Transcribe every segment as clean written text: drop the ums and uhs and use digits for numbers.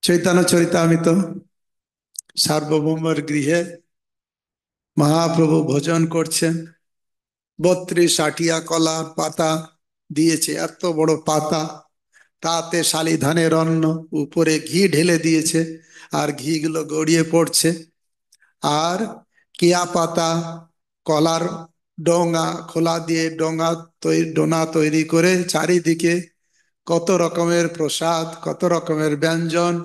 চৈতন্য চরিতামৃত সার্বভৌমের গৃহে মহাপ্রভু ভোজন করছেন। 32 কলা পাতা দিয়েছে, এত বড় পাতা, তাতে শালি ধানের অন্ন, উপরে ঘি ঢেলে দিয়েছে, আর ঘিগুলো গড়িয়ে পড়ছে। আর কেয়া পাতা, কলার ডোঙা খোলা দিয়ে ডোনা তৈরি করে চারিদিকে কত রকমের প্রসাদ, কত রকমের ব্যঞ্জন,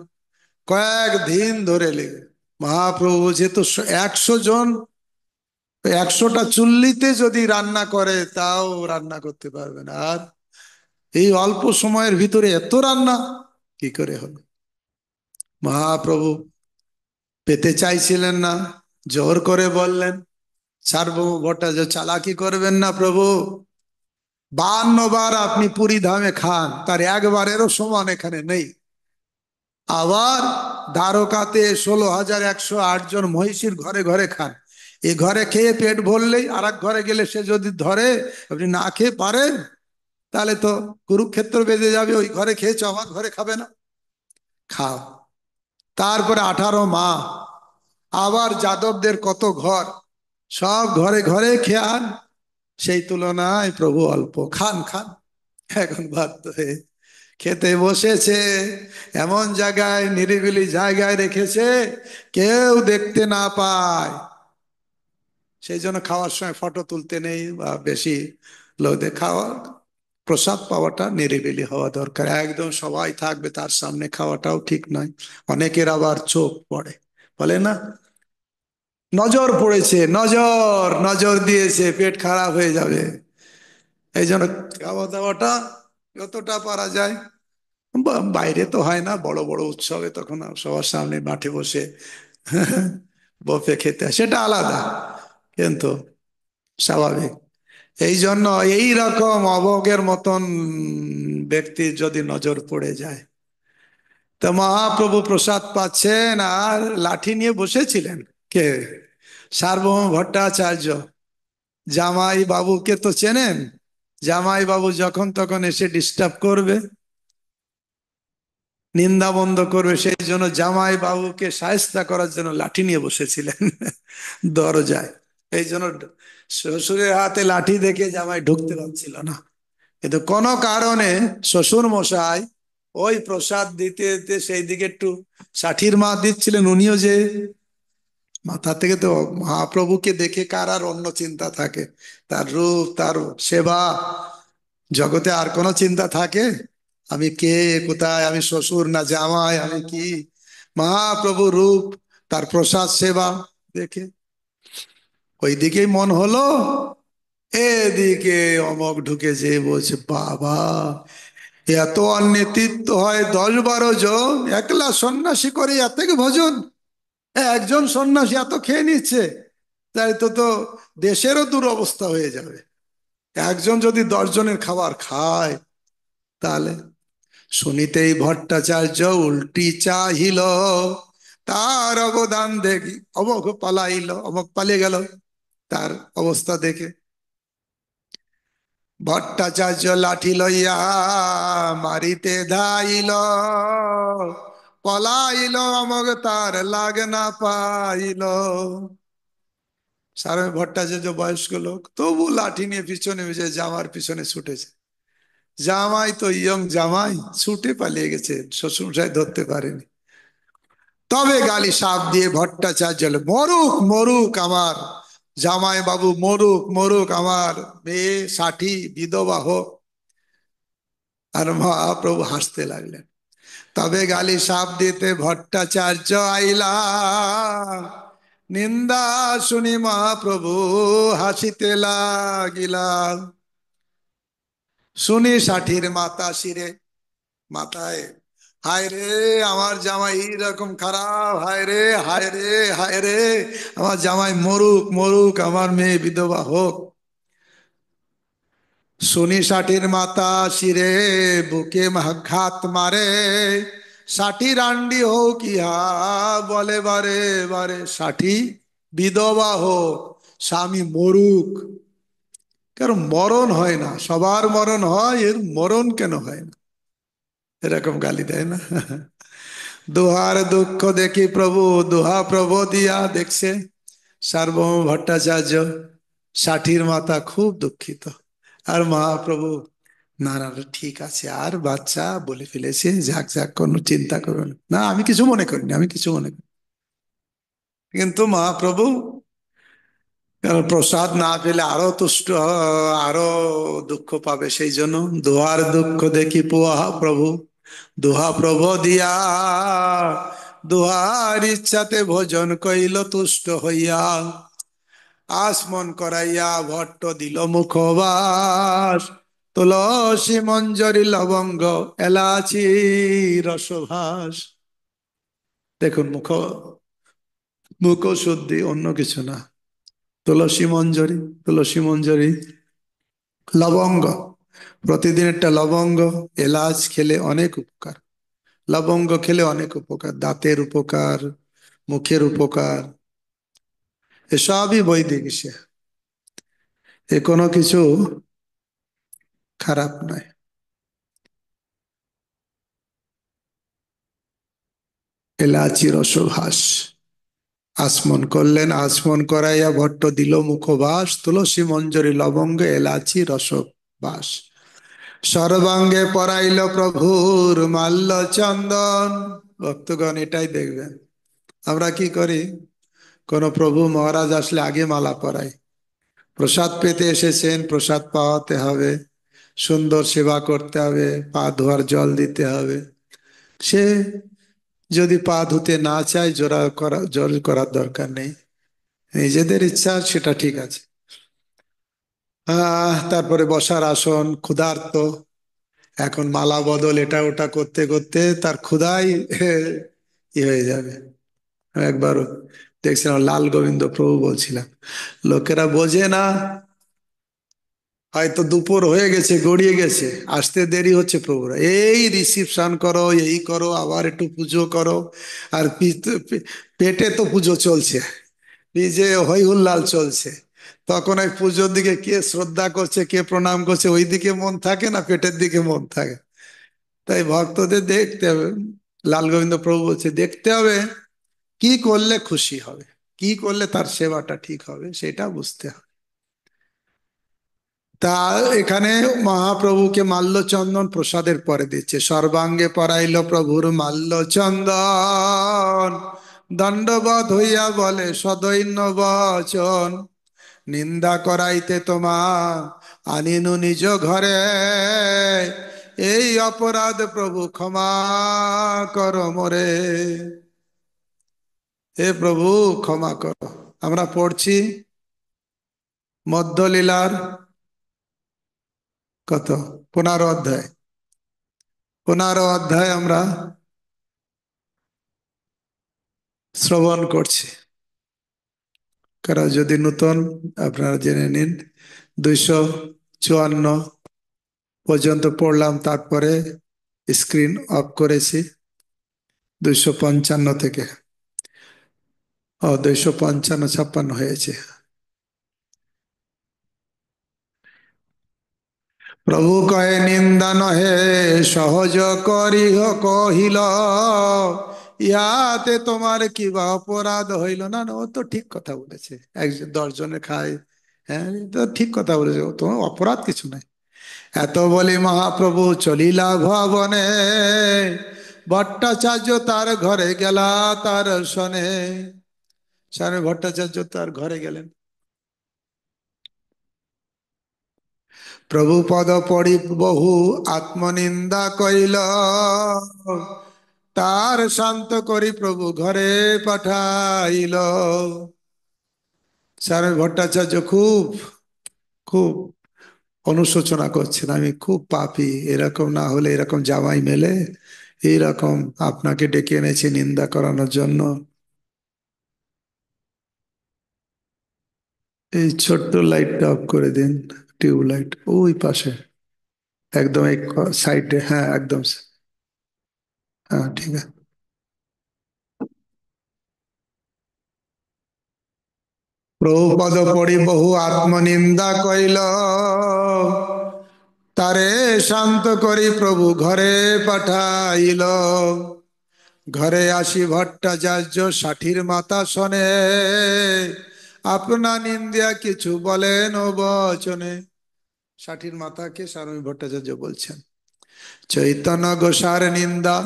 কয়েকদিন ধরে লেগে। মহাপ্রভু যেহেতু 100 জন, 100টা চুল্লিতে যদি রান্না করে তাও রান্না করতে পারবে না। আর এই অল্প সময়ের ভিতরে এত রান্না কি করে হলো? মহাপ্রভু পেতে চাইছিলেন না, জোর করে বললেন। সার্বভৌম ভট্টাচার্য, চালাকি করবেন না প্রভু, 52 বার আপনি পুরী ধামে খান, তার একবারেরও সমান এখানে নেই। আবার দ্বারকাতে 16,108 জন মহিষীর ঘরে ঘরে খান। এ ঘরে খেয়ে পেট ভরলেই আর এক ঘরে গেলে সে যদি ধরে, আপনি না খেয়ে পারেন, তাহলে তো কুরুক্ষেত্র বেজে যাবে। ওই ঘরে খেয়েছো, আমার ঘরে খাবে না? খাও। তারপরে 18 মা, আবার যাদবদের কত ঘর, সব ঘরে ঘরে খেয়ান। সেই তুলনায় প্রভু অল্প খান খান। এখন বাধ্য হয়ে খেতে বসেছে, এমন জায়গায়, নিরিবিলি জায়গায় রেখেছে কেউ দেখতে না পায়। সেই জন্য খাওয়ার সময় ফটো তুলতে নেই, বা বেশি লোকদের খাওয়া, প্রসাদ পাওয়াটা নিরিবিলি হওয়া দরকার। একদম সবাই থাকবে তার সামনে খাওয়াটাও ঠিক নয়। অনেকের আবার চোখ পড়ে, বলে না, নজর পড়েছে, নজর নজর দিয়েছে, পেট খারাপ হয়ে যাবে। এই জন্য খাওয়া দাওয়াটা যতটা পারা যায়, বাইরে তো হয় না, বড় বড় উৎসবে তখন সবার সামনে মাঠে বসে বফে খেতে হয়, সেটা আলাদা, কিন্তু স্বাভাবিক। এই জন্য এই রকম অভোগের মতন ব্যক্তির যদি নজর পড়ে যায়, তো মহাপ্রভু প্রসাদ পাচ্ছেন আর লাঠি নিয়ে বসেছিলেন। কে? সার্বভৌম ভট্টাচার্য। জামাই বাবুকে তো চেনেন, জামাই বাবু যখন তখন এসে ডিস্টার্ব করবে, নিন্দা বন্ধ করবে, সেই জন্য জামাই বাবুকে শায়েস্তা করার জন্য লাঠি নিয়ে বসেছিলেন দরজায়। এই জন্য শ্বশুরের হাতে লাঠি দেখে জামাই ঢুকতে পারছিল না। কিন্তু কোনো কারণে শ্বশুর মশাই ওই প্রসাদ দিতে দিতে সেই দিকে একটু ষাঠির মা দিচ্ছিলেন, উনিও যে মাথা থেকে তো মহাপ্রভুকে দেখে কার আর অন্য চিন্তা থাকে? তার রূপ, তার সেবা, জগতে আর কোনো চিন্তা থাকে? আমি কে, কোথায়, আমি শ্বশুর না জামাই, আমি কি? মহাপ্রভু রূপ, তার প্রসাদ সেবা দেখে ওই দিকেই মন হলো। এদিকে অমক ঢুকে যে বলছে, বাবা, এত নেতৃত্ব হয় 10-12 জন, একলা সন্ন্যাসী করে এত ভোজন, একজন সন্ন্যাসী এত খেয়ে নিচ্ছে, তাই তো তো দেশেরও দুরবস্থা হয়ে যাবে। একজন যদি 10 জনের খাবার খায়, তাহলে শুনিতেই ভট্টাচার্য উল্টি চাহিল, তার অবদান দেখি অমক পালাইল, অমক পালিয়ে গেল তার অবস্থা দেখে। ভট্টাচার্য লাঠি লইয়া মারিতে ধাইল, পলাইল অমক তার লাগ না পাইল। সারা ভট্টাচার্য বয়স্ক লোক, তবু লাঠি নিয়ে পিছনে পিছনে জামার পিছনে ছুটেছে। জামাই তো ইয়ং জামাই, ছুটে পালিয়ে গেছে, শ্বশুরমশাই ধরতে পারেনি। তবে গালি সাপ দিয়ে ভট্টাচার্য, মরুক মরুক আমার জামাই বাবু, মরুক মরুক, আমার মেয়ে 60 বিধবা হোক। আর মহাপ্রভু হাসতে লাগলেন। তবে গালি সাপ দিতে ভট্টাচার্য আইলা, নিন্দা শুনি মহাপ্রভু হাসিতে লাগিলা। শুনি 60-র মাতা শিরে, মাথায়, হায় রে আমার জামাই এইরকম খারাপ, হায় রে হায় রে হায় রে, আমার জামাই মরুক মরুক, আমার মেয়ে বিধবা হোক। শুনি 60-র মাতা শিরে, বুকে ঘাত মারে, 60 রান্ডি হোক ইহা বলে বারে বারে। 60 বিধবা হোক, স্বামী মরুক, কারণ মরণ হয় না, সবার মরণ হয়, এর মরণ কেন হয় না? এরকম গালি দেয় না? দুহার দুঃখ দেখি প্রভু, দুহা প্রভু দিয়া দেখছে সার্বভৌম ভট্টাচার্য, ষাঠির মাথা খুব দুঃখিত। আর মহাপ্রভু, না না না, ঠিক আছে, আর বাচ্চা বলে ফেলেছে, যাক যাক, কোনো চিন্তা করবেন না, না আমি কিছু মনে করিনি, আমি কিছু মনে করি। কিন্তু মহাপ্রভু কারণ প্রসাদ না পেলে আরো তুষ্ট আরো দুঃখ পাবে, সেই জন্য দুহার দুঃখ দেখি পুয়া প্রভু, দুহা প্রভু দিয়া, দুহার ইচ্ছাতে ভোজন কইল তুষ্ট হইয়া, আসমন করাইয়া ভট্ট দিল মুখবাস, তুলসী মঞ্জরি লবঙ্গ এলাচি রসভাস। দেখুন মুখ শুদ্ধি, অন্য কিছু না। তুলসী মঞ্জরি, তুলসী মঞ্জরি, লবঙ্গ, প্রতিদিন একটা লবঙ্গ, এলাচ খেলে অনেক উপকার, লবঙ্গ খেলে অনেক উপকার, দাঁতের উপকার, মুখের উপকার, এসবই বৈদিক সে, এ কোনো কিছু খারাপ নয়। এলাচি রসভাস, আসমন করলেন, আসমন করাইয়া ভট্ট দিল মুখবাস, তুলসী মঞ্জরি লবঙ্গ এলাচি রসবাস, সর্বাঙ্গে পরাইল প্রভুর মাল্য চন্দন। ভক্তগণ এটাই দেখবেন, আমরা কি করি, কোন প্রভু মহারাজ আসলে আগে মালা পরাই, প্রসাদ পেতে এসেছেন, প্রসাদ পাওয়াতে হবে, সুন্দর সেবা করতে হবে, পা ধোয়ার জল দিতে হবে। সে যদি পা ধুতে না চায়, জল করার দরকার নেই, নিজেদের ইচ্ছা সেটা ঠিক আছে। তারপরে বসার আসন, ক্ষুধার্ত, এখন মালা বদল এটা ওটা করতে করতে তার ক্ষুধাই হয়ে যাবে। একবার দেখছিলাম, লাল গোবিন্দ প্রভু বলছিলাম, লোকেরা বোঝে না, হয়তো দুপুর হয়ে গেছে, গড়িয়ে গেছে, আসতে দেরি হচ্ছে, প্রভুরা এই রিসিপশন করো, এই করো, আবার একটু পুজো করো, আর পেটে তো পুজো চলছে, যে হই হুল্লাল চলছে, তখন ওই পুজোর দিকে কে শ্রদ্ধা করছে, কে প্রণাম করছে, ওই দিকে মন থাকে না, পেটের দিকে মন থাকে। তাই ভক্তদের দেখতে হবে, লাল গোবিন্দ প্রভু বলছে দেখতে হবে কি করলে খুশি হবে, কি করলে তার সেবাটা ঠিক হবে, সেটা বুঝতে হবে। তা এখানে মহাপ্রভুকে মাল্যচন্দন প্রসাদের পরে দিচ্ছে, সর্বাঙ্গে পরাইল প্রভুর মাল্যচন্দন, দণ্ডবধ হইয়া বলে সদৈন্য বচন, নিন্দা করাইতে তোমা আনিনু নিজ ঘরে, এই অপরাধ প্রভু ক্ষমা কর মোরে, হে প্রভু ক্ষমা করো। আমরা পড়ছি মধ্যলীলার কত, 15 অধ্যায়, 15 অধ্যায় আমরা শ্রবণ করছি। কারা যদি নতুন, আপনারা জেনে নিন, 254 পর্যন্ত পড়লাম, তারপরে স্ক্রিন অফ করেছি, 255 থেকে, 255 56 হয়েছে। প্রভু কহে নিন্দা নহে সহজ করিহ কহিল, ইহাতে তোমার কি বা অপরাধ হইল, না না, ও তো ঠিক কথা বলেছে, একজন 10 জনে খায়, হ্যাঁ এ তো ঠিক কথা বলেছে, ও তোমার অপরাধ কিছু নাই। এত বলি মহাপ্রভু চলিলা ভবনে, ভট্টাচার্য তার ঘরে গেলা তার শনে, স্বামী ভট্টাচার্য তার ঘরে গেলেন, প্রভু পদ পড়ি বহু আত্মনিন্দা কইল, তার শান্ত করি প্রভু ঘরে পাঠাইল। স্বামী ভট্টাচার্য খুব খুব অনুশোচনা করছেন, আমি খুব পাপী, এরকম না হলে এরকম জামাই মেলে, এইরকম আপনাকে ডেকে এনেছি নিন্দা করানোর জন্য। এই ছোট্ট লাইটটা অফ করে দিন, টিউব লাইট ওই পাশে, একদম এই সাইডে, হ্যাঁ একদম, হ্যাঁ ঠিক আছে। প্রভুপদ পড়ি বহু আত্মনিন্দা কইল, তারে শান্ত করি প্রভু ঘরে পাঠাইল, ঘরে আসি ভট্টাচার্য ষাঠির মাতা শোনে, আপনা নিন্দিয়া কিছু বলেন ও বচনে। ষাঠির মাতাকে স্বামী ভট্টাচার্য বলছেন, চৈতন্য ঘোষার নিন্দা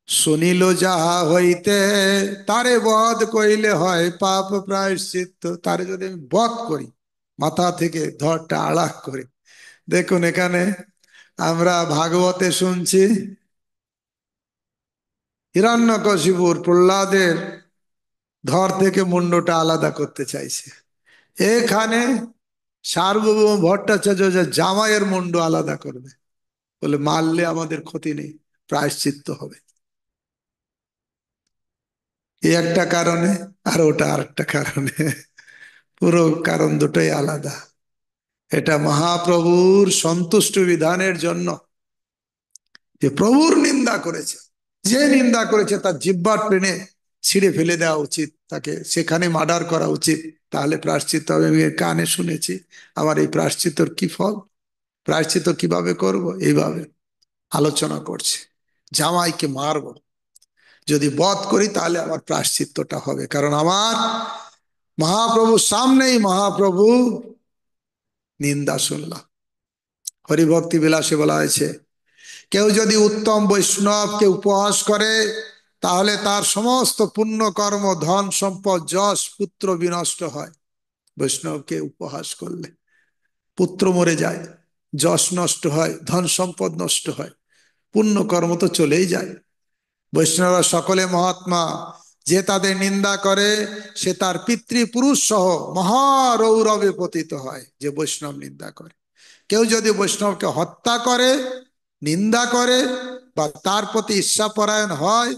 শুনিল যাহা হইতে, তারে বধ কইলে হয় পাপ প্রায়শ্চিত্ত। তারে যদি আমি বধ করি, মাথা থেকে ধরটা আড়াক করি। দেখুন এখানে আমরা ভাগবতে শুনছি হিরণ্যকশিপুর প্রহ্লাদের ধর থেকে মুন্ডটা আলাদা করতে চাইছে, এখানে সার্বভৌম ভট্টাচার্য যে জামাইয়ের মুন্ড আলাদা করবে, বলে মারলে আমাদের ক্ষতি নেই, প্রায়শ্চিত্ত হবে। এই একটা কারণে, আর ওটা আর একটা কারণে, পুরো কারণ দুটোই আলাদা। এটা মহাপ্রভুর সন্তুষ্ট বিধানের জন্য, যে প্রভুর নিন্দা করেছে, যে নিন্দা করেছে তার জিহ্বার টেনে ছিঁড়ে ফেলে দেওয়া উচিত, তাকে সেখানে মার্ডার করা উচিত, তাহলে প্রায়শ্চিত্ত হবে। আমি কানে শুনেছি, আমার এই প্রায়শ্চিত্তর কি ফল, প্রায়শ্চিত্ত কিভাবে করব, এইভাবে আলোচনা করছে। জামাইকে মারব, যদি বধ করি তাহলে আমার প্রায়শ্চিত্তটা হবে, কারণ আমার মহাপ্রভুর সামনেই মহাপ্রভু নিন্দা শুনলাম। হরিভক্তি বিলাসে বলা হয়েছে, কেউ যদি উত্তম বৈষ্ণবকে উপহাস করে, তাহলে তার সমস্ত পুণ্য কর্ম, ধন সম্পদ, যশ, পুত্র বিনষ্ট হয়। বৈষ্ণবকে উপহাস করলে পুত্র মরে যায়, যশ নষ্ট হয়, ধন সম্পদ নষ্ট হয়, পুণ্য কর্ম তো চলেই যায়। বৈষ্ণবরা সকলে মহাত্মা, যে তাদের নিন্দা করে সে তার পিতৃপুরুষ সহ মহারৌরবে পতিত হয়। যে বৈষ্ণব নিন্দা করে, কেউ যদি বৈষ্ণবকে হত্যা করে, নিন্দা করে, বা তার প্রতি ঈর্ষাপরায়ণ হয়,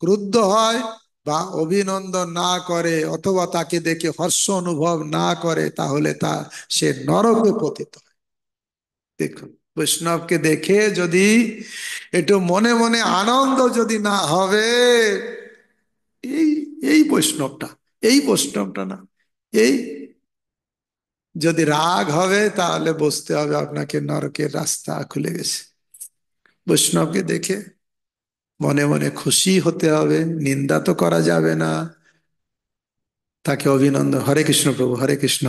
ক্রুদ্ধ হয়, বা অভিনন্দন না করে, অথবা তাকে দেখে হর্ষ অনুভব না করে, তাহলে সে নরকে পতিত হয়। দেখুন, বৈষ্ণবকে দেখে যদি একটু মনে মনে আনন্দ যদি না হবে, এই এই বৈষ্ণবটা, এই বৈষ্ণবটা না, এই যদি রাগ হবে, তাহলে বুঝতে হবে আপনাকে নরকের রাস্তা খুলে গেছে। বৈষ্ণবকে দেখে মনে মনে খুশি হতে হবে, নিন্দা তো করা যাবে না, তাকে অভিনন্দন। হরে কৃষ্ণ প্রভু, হরে কৃষ্ণ।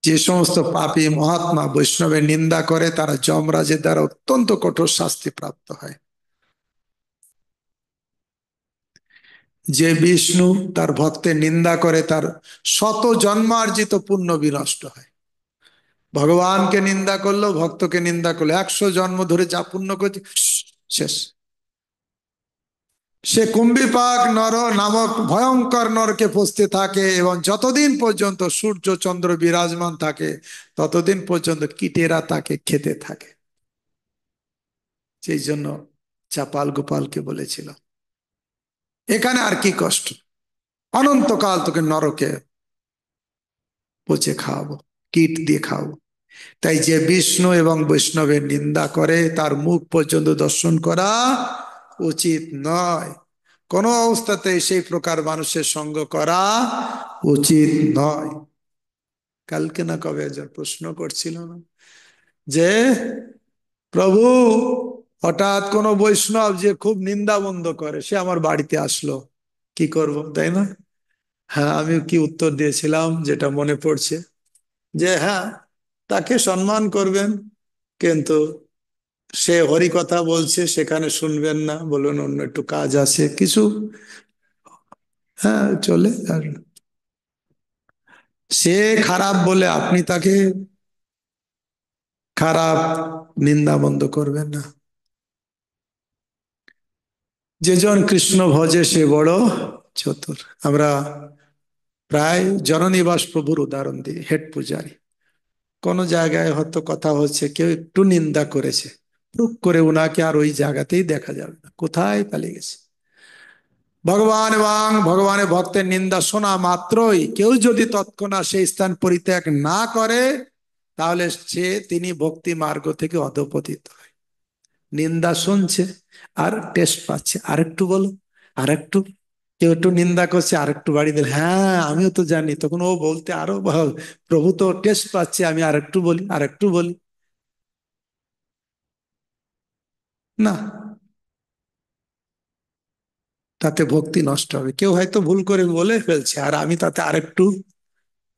যে সমস্ত পাপী মহাত্মা বৈষ্ণবের নিন্দা করে, তারা যমরাজের দ্বারা অত্যন্ত কঠোর শাস্তি প্রাপ্ত হয়। যে বিষ্ণু তার ভক্তের নিন্দা করে, তার শত জন্মার্জিত পুণ্য বিনষ্ট হয়। ভগবানকে নিন্দা করলো, ভক্তকে নিন্দা করলো, 100 জন্ম ধরে যা পুণ্য করছে শেষ। সে কুম্ভিপাক নর নামক ভয়ঙ্কর নরকে পৌঁছতে থাকে, এবং যতদিন পর্যন্ত সূর্য চন্দ্র বিরাজমান থাকে, ততদিন পর্যন্ত কীটেরা তাকে খেতে থাকে। সেই জন্য চাপাল গোপালকে বলেছিল, এখানে আর কি কষ্ট, অনন্তকাল তোকে নরকে পচে খাওয়াবো, কীট দিয়ে খাওয়াবো। তাই যে বিষ্ণু এবং বৈষ্ণবের নিন্দা করে, তার মুখ পর্যন্ত দর্শন করা উচিত নয়। কোন অবস্থাতেই সেই প্রকার মানুষের সঙ্গ করা উচিত নয়। কালকে না কবে একজন প্রশ্ন করছিল না, যে প্রভু, হঠাৎ কোন বৈষ্ণব যে খুব নিন্দা বন্ধ করে, সে আমার বাড়িতে আসলো, কি করব, তাই না? হ্যাঁ, আমি কি উত্তর দিয়েছিলাম যেটা মনে পড়ছে, যে হ্যাঁ, তাকে সম্মান করবেন, কিন্তু সে হরি কথা বলছে, সেখানে শুনবেন না, বলুন অন্য একটু কাজ আছে কিছু। হ্যাঁ, চলে। আর সে খারাপ বলে আপনি তাকে খারাপ নিন্দা বন্ধ করবেন না। যেজন কৃষ্ণ ভজে সে বড় চতুর। আমরা প্রায় জননিবাস প্রভুর উদাহরণ দিই, হেড পূজারী। কোন জায়গায় হয়তো কথা হচ্ছে, কেউ একটু নিন্দা করেছে, টুক করে উনাকে আর ওই জায়গাতেই দেখা যাবে না, কোথায় পালিয়ে গেছে। ভগবান এবং ভগবানের ভক্তের নিন্দা শোনা মাত্রই কেউ যদি তৎক্ষণাৎ সেই স্থান পরিত্যাগ না করে, তাহলে তিনি ভক্তি মার্গ থেকে অধঃপতিত হয়। নিন্দা শুনছে, আর টেস্ট পাচ্ছে, আরেকটু বলো, আরেকটু। কেউ একটু নিন্দা করছে, আরেকটু বাড়ি দিল, হ্যাঁ আমিও তো জানি, তখন ও বলতে আরো প্রভু তো টেস্ট পাচ্ছে, আমি আরেকটু বলি, আরেকটু বলি। না, তাতে ভক্তি নষ্ট হবে। কেউ হয়তো ভুল করে বলে ফেলছে, আর আমি তাতে আরেকটু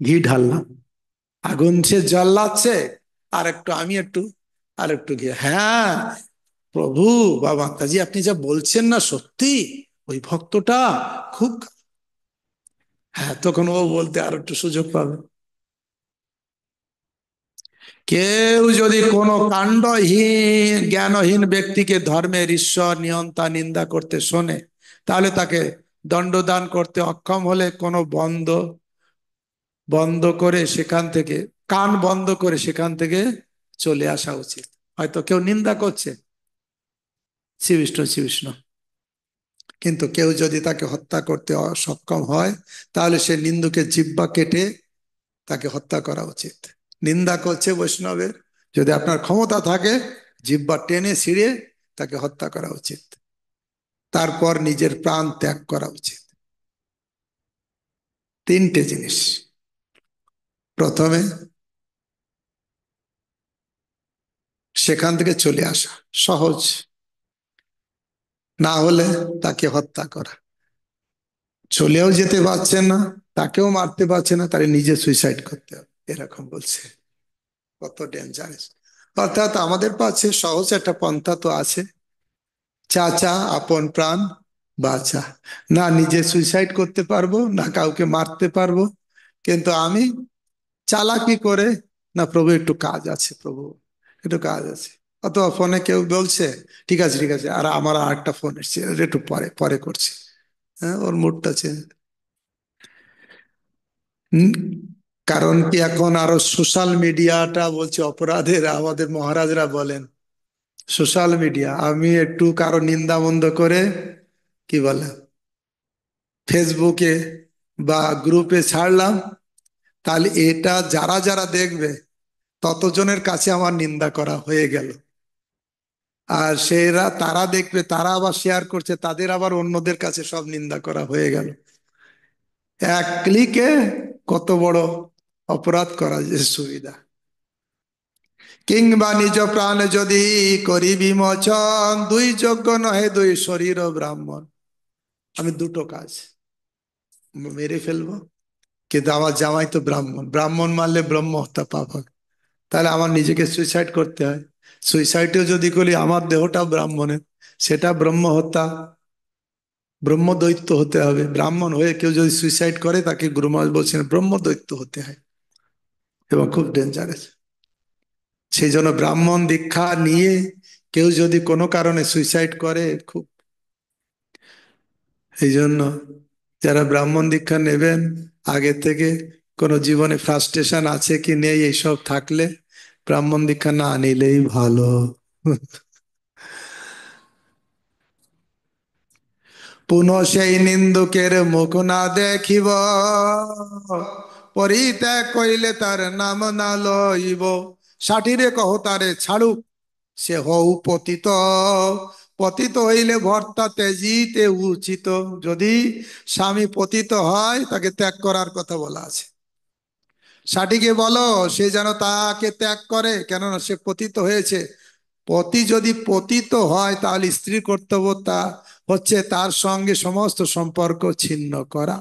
ঘি ঢাললাম, আগুন সে জ্বালাচ্ছে, আর একটু আমি একটু, আর একটু ঘি, হ্যাঁ প্রভু বা মাতাজি আপনি যা বলছেন না সত্যি, ওই ভক্তটা খুব, হ্যাঁ তখন ও বলতে আর একটু সুযোগ পাবে। কেউ যদি কোনো কাণ্ডহীন জ্ঞানহীন ব্যক্তিকে ধর্মের ঈশ্বর নিয়ন্তা নিন্দা করতে শোনে, তাহলে তাকে দণ্ডদান করতে অক্ষম হলে কোনো বন্ধ বন্ধ করে সেখান থেকে, কান বন্ধ করে সেখান থেকে চলে আসা উচিত। হয়তো কেউ নিন্দা করছে, শ্রী বিষ্ণু শ্রী বিষ্ণু, কিন্তু কেউ যদি তাকে হত্যা করতে সক্ষম হয়, তাহলে সে নিন্দুকে জিহ্বা কেটে তাকে হত্যা করা উচিত। নিন্দা করছে বৈষ্ণবের, যদি আপনার ক্ষমতা থাকে জিহ্বা টেনে ছিঁড়ে তাকে হত্যা করা উচিত, তারপর নিজের প্রাণ ত্যাগ করা উচিত। তিনটে জিনিস। প্রথমে সেখান থেকে চলে আসা সহজ, না হলে তাকে হত্যা করা। চলেও যেতে পারছে না, তাকেও মারতে পারছে না, তাহলে নিজে সুইসাইড করতে হবে, এরকম বলছে। কত ডেঞ্জারাস! অর্থাৎ আমাদের কাছে সহজ একটা পন্থা তো আছে, চাচা আপন প্রাণ বাঁচা। না নিজে সুইসাইড করতে পারবো, না কাউকে মারতে পারবো, কিন্তু আমি চালাকি করে, না প্রভু একটু কাজ আছে, প্রভু একটু কাজ আছে, অথবা ফোনে কেউ বলছে ঠিক আছে ঠিক আছে, আর আমার আর একটা ফোন এসছে, ওটা একটু পরে পরে করছি, হ্যাঁ ওর মুডটা চেঞ্জ। হুম, কারণ কি এখন আরো সোশ্যাল মিডিয়াটা বলছে অপরাধের, আমাদের মহারাজরা বলেন সোশ্যাল মিডিয়া, আমি একটু কারো নিন্দা মন্দ করে কি বলে ফেসবুকে বা গ্রুপে ছাড়লাম, তাহলে এটা যারা যারা দেখবে ততজনের কাছে আমার নিন্দা করা হয়ে গেল, আর সেরা তারা দেখবে, তারা আবার শেয়ার করছে, তাদের আবার অন্যদের কাছে সব নিন্দা করা হয়ে গেল। এক ক্লিকে কত বড় অপরাধ করা যে সুবিধা। কিংবা নিজ প্রাণ যদি করি বিমোচন, দুই যজ্ঞ নহে দুই শরীর ও ব্রাহ্মণ। আমি দুটো কাজ মেরে ফেলবো, কিন্তু আমার জামাই তো ব্রাহ্মণ, ব্রাহ্মণ মারলে ব্রহ্ম হত্যা পাপ হবে, তাহলে আমার নিজেকে সুইসাইড করতে হয়। সুইসাইডও যদি করি আমার দেহটা ব্রাহ্মণের, সেটা ব্রহ্ম হত্যা, ব্রহ্মদৈত্য হতে হবে। ব্রাহ্মণ হয়ে কেউ যদি সুইসাইড করে তাকে গুরু মহারাজ বলছেন ব্রহ্মদৈত্য হতে হয়, এবং খুব ডেঞ্জারাস। সেই জন্য ব্রাহ্মণ দীক্ষা নিয়ে কেউ যদি কোনো কারণে সুইসাইড করে খুব, এই জন্য যারা ব্রাহ্মণ দীক্ষা নেবেন আগে থেকে কোনো জীবনে ফ্রাস্ট্রেশন আছে কি নেই এইসব থাকলে ব্রাহ্মণ দীক্ষা না নিলেই ভালো। পুনঃ সেই নিন্দুকের মুখ না দেখিব, পরিত্যাগ করিলে তার নাম না লইব। ষাটিরে কহ তারে ছাড়ুক, সে হউ পতিত, পতিত হইলে ভর্তা ত্যাজিতে উচিত। যদি স্বামী পতিত হয় তাকে ত্যাগ করার কথা বলা আছে, ষাটিকে বলো সে যেন তাকে ত্যাগ করে, কেননা সে পতিত হয়েছে। পতি যদি পতিত হয় তাহলে স্ত্রীর কর্তব্য তা হচ্ছে তার সঙ্গে সমস্ত সম্পর্ক ছিন্ন করা।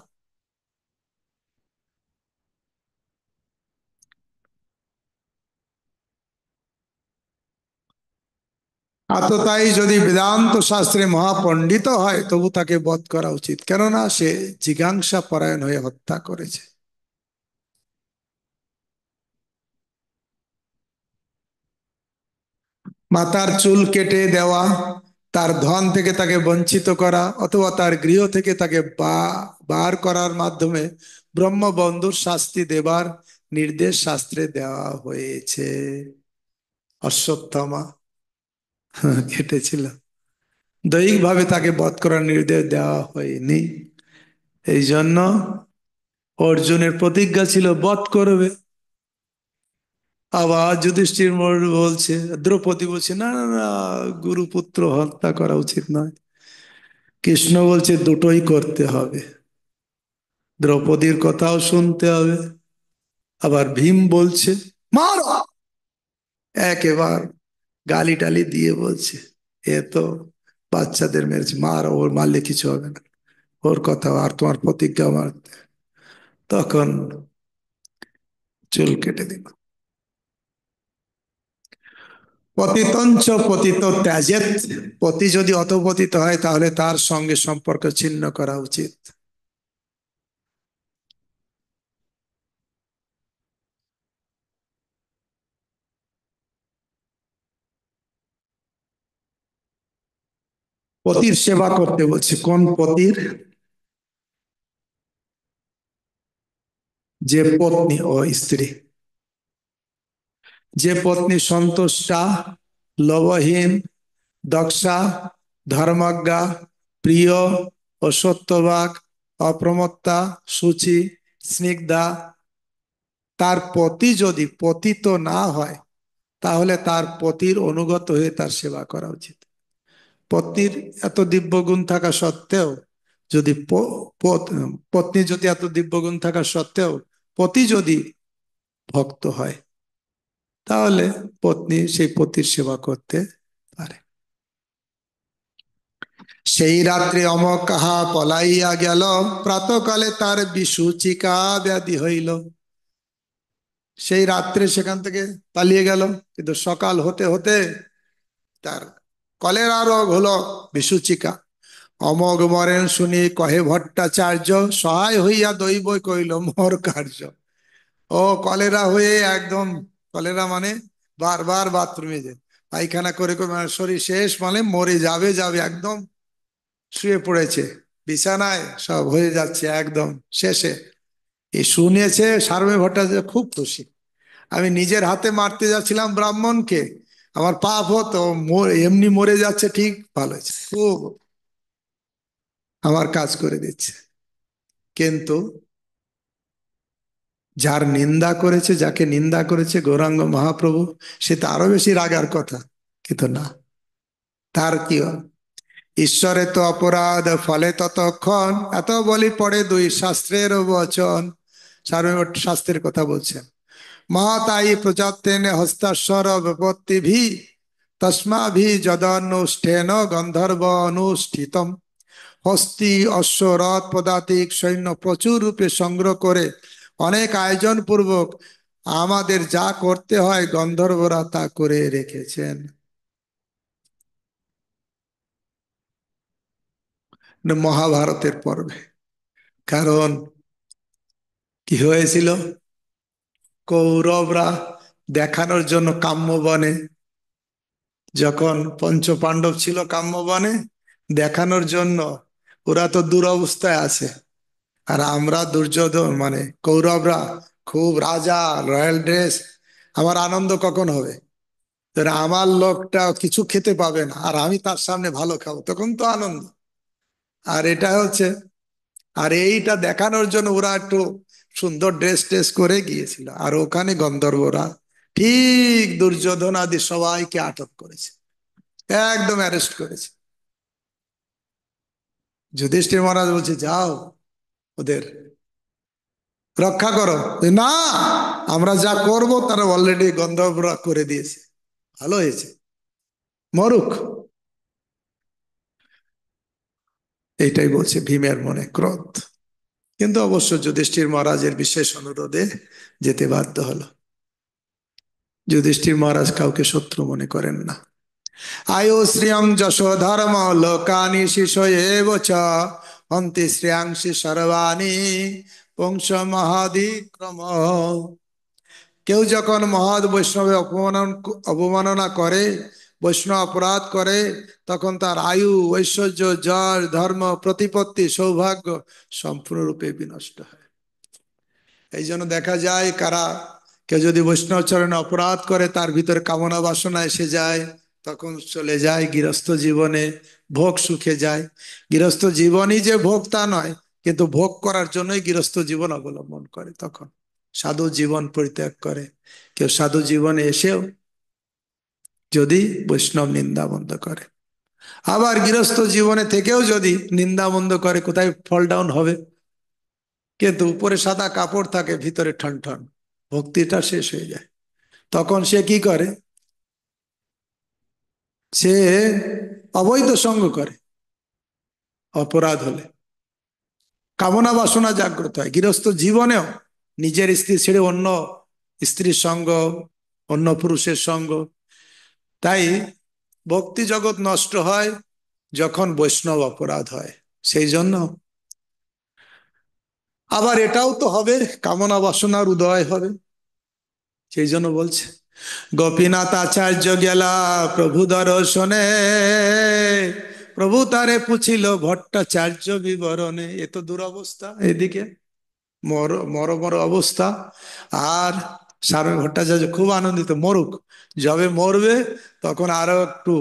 আততায়ী যদি বেদান্ত শাস্ত্রে মহাপণ্ডিত হয় তবু তাকে বধ করা উচিত, কেননা সে জিজ্ঞাসা পরায়ণ হয়ে হত্যা করেছে। মাথার চুল কেটে দেওয়া, তার ধন থেকে তাকে বঞ্চিত করা, অথবা তার গৃহ থেকে তাকে বার করার মাধ্যমে ব্রহ্মবন্ধুর শাস্তি দেবার নির্দেশ শাস্ত্রে দেওয়া হয়েছে। অশ্বত্থামা কেটেছিল, দৈহিকভাবে তাকে বধ করার নির্দেশ দেওয়া হয়নি। এই জন্য অর্জুনের প্রতিজ্ঞা ছিল বধ করবে। আবার যুধিষ্ঠির বলছে, দ্রৌপদী বলছে না না না, গুরুপুত্র হত্যা করা উচিত নয়। কৃষ্ণ বলছে দুটোই করতে হবে, দ্রৌপদীর কথাও শুনতে হবে, আবার ভীম বলছে মারো, একেবার গালি টালি দিয়ে বলছে এ তো বাচ্চাদের মেরেছে, মার, ওর মারলে কিছু হবে না, ওর কথা আর তোমার প্রতিজ্ঞা মারতে। তখন চুল কেটে দিল। পতিতঞ্চ পতিত ত্যাজেত, পতি যদি অতঃপতিত হয় তাহলে তার সঙ্গে সম্পর্ক ছিন্ন করা উচিত। পতির সেবা করতে বলছে, কোন পতির? যে পত্নী ও স্ত্রী, যে পত্নী সন্তুষ্টা, লোভহীন, দক্ষা, ধর্মজ্ঞা, প্রিয় ও সত্যবাক, অপ্রমত্তা, সূচি, স্নিগ্ধা, তার পতি যদি পতিত না হয় তাহলে তার পতির অনুগত হয়ে তার সেবা করা উচিত। পত্নীর এত দিব্য গুণ থাকা সত্ত্বেও যদি পত্নী যদি এত দিব্য গুণ থাকা সত্ত্বেও পতি যদি ভক্ত হয় তাহলে পত্নী সেই পতির সেবা করতে পারে। সেই রাত্রে অমক কাহা পলাইয়া গেল, প্রাতকালে তার বিসূচিকা ব্যাধি হইল। সেই রাত্রে সেখান থেকে পালিয়ে গেল, কিন্তু সকাল হতে হতে তার কলেরা রোগ হলো, বিসূচিকা। অমোঘ মরেন শুনি কহে ভট্টাচার্য, সহায় হইয়া দৈব কইল মোর কার্য। ও কলেরা হয়ে একদম, কলেরা মানে বারবার বাথরুমে যে পায়খানা করে করে মানে শরীর শেষ, মানে মরে যাবে যাবে একদম, শুয়ে পড়েছে বিছানায়, সব হয়ে যাচ্ছে একদম শেষে। এই শুনেছে সার্বে ভট্টাচার্য খুব খুশি। আমি নিজের হাতে মারতে যাচ্ছিলাম ব্রাহ্মণকে, আমার পাপ হতো, এমনি মরে যাচ্ছে, ঠিক ভালো হয়েছে, খুব আমার কাজ করে দিচ্ছে। কিন্তু যার নিন্দা করেছে, যাকে নিন্দা করেছে গৌরাঙ্গ মহাপ্রভু, সে তো আরো বেশি রাগার কথা, কিন্তু না, তার কি হয়? ঈশ্বরে তো অপরাধ ফলে ততক্ষণ, এত বলি পড়ে দুই শাস্ত্রের বচন। সার্বভৌম শাস্ত্রের কথা বলছেন। মহাতাই প্রজাতেন হস্তাস্বর বিপত্তি ভি, তস্মাভি যদনুষ্ঠেন গন্ধর্ব অনুষ্ঠিতম। হস্তি, অশ্ব, রথ, পদাতিক সৈন্য প্রচুর রূপে সংগ্রহ করে অনেক আয়োজন পূর্বক আমাদের যা করতে হয় গন্ধর্বরা তা করে রেখেছেন। মহাভারতের পর্বে, কারণ কি হয়েছিল, কৌরবরা দেখানোর জন্য কাম্যবনে, যখন পঞ্চপাণ্ডব ছিল কাম্যবনে, দেখানোর জন্য ওরা তো দুরবস্থায় আছে, আর আমরা দুর্যোধন মানে কৌরবরা খুব রাজা, রয়্যাল ড্রেস, আমার আনন্দ কখন হবে? আমার লোকটা কিছু খেতে পাবে না আর আমি তার সামনে ভালো খাবো, তখন তো আনন্দ। আর এটা হচ্ছে, আর এইটা দেখানোর জন্য ওরা একটু সুন্দর ড্রেস ট্রেস করে গিয়েছিল, আর ওখানে গন্ধর্বরা ঠিক দুর্যোধন আদি সবাইকে আটক করেছে, একদম অ্যারেস্ট করেছে। যুধিষ্ঠির মহারাজ বলছে যাও ওদের রক্ষা করো। না, আমরা যা করব তারা অলরেডি গন্ধর্বরা করে দিয়েছে, ভালো হয়েছে, মরুক। এইটাই বলছে, ভীমের মনে ক্রোধ, কিন্তু অবশ্য যুধিষ্ঠির মহারাজের বিশেষ অনুরোধে যেতে বাধ্য হলো। যুধিষ্ঠির মহারাজ কাউকে শত্রু মনে করেন না। আয়ু শ্রিয়ং যশ ধর্ম লোকানি শিশয়েব চ, হন্তি শ্রেয়াংসি সর্বাণি বংশ মহাদিক্রম। কেউ যখন মহৎ বৈষ্ণবে অবমাননা করে, বৈষ্ণব অপরাধ করে, তখন তার আয়ু, ঐশ্বর্য, যশ, ধর্ম, প্রতিপত্তি, সৌভাগ্য সম্পূর্ণরূপে বিনষ্ট হয়। এই জন্য দেখা যায় কারা, কেউ যদি বৈষ্ণব চরণে অপরাধ করে তার ভিতরে কামনা বাসনা এসে যায়, তখন চলে যায় গৃহস্থ জীবনে, ভোগ সুখে যায়। গৃহস্থ জীবনই যে ভোগ তা নয়, কিন্তু ভোগ করার জন্যই গৃহস্থ জীবন অবলম্বন করে, তখন সাধু জীবন পরিত্যাগ করে। কেউ সাধু জীবনে এসেও যদি বৈষ্ণব নিন্দা বন্ধ করে, আবার গৃহস্থ জীবনে থেকেও যদি নিন্দা বন্ধ করে, কোথায় ফল ডাউন হবে? কিন্তু উপরে সাদা কাপড় থাকে, ভিতরে ঠন ঠন, ভক্তিটা শেষ হয়ে যায়। তখন সে কি করে, সে অবৈধ সঙ্গ করে অপরাধ হলে, কামনা বাসনা জাগ্রত হয়। গৃহস্থ জীবনেও নিজের স্ত্রী ছেড়ে অন্য স্ত্রীর সঙ্গ, অন্য পুরুষের সঙ্গ। তাই ভক্তি জগৎ নষ্ট হয় যখন বৈষ্ণব অপরাধ হয়। সেই জন্য আবার এটাও তো হবে, কামনা বাসনার উদয় হবে। সেই জন্য বলছে, গোপীনাথ আচার্য গেলা প্রভু দর্শনে, প্রভু তারে পুছিল ভট্টাচার্য বিবরণে। এ তো দুরবস্থা, এদিকে মর অবস্থা। আর সারমেয় ভট্টাচার্য খুব আনন্দিত, মরুক, যবে মরবে তখন আরো একটু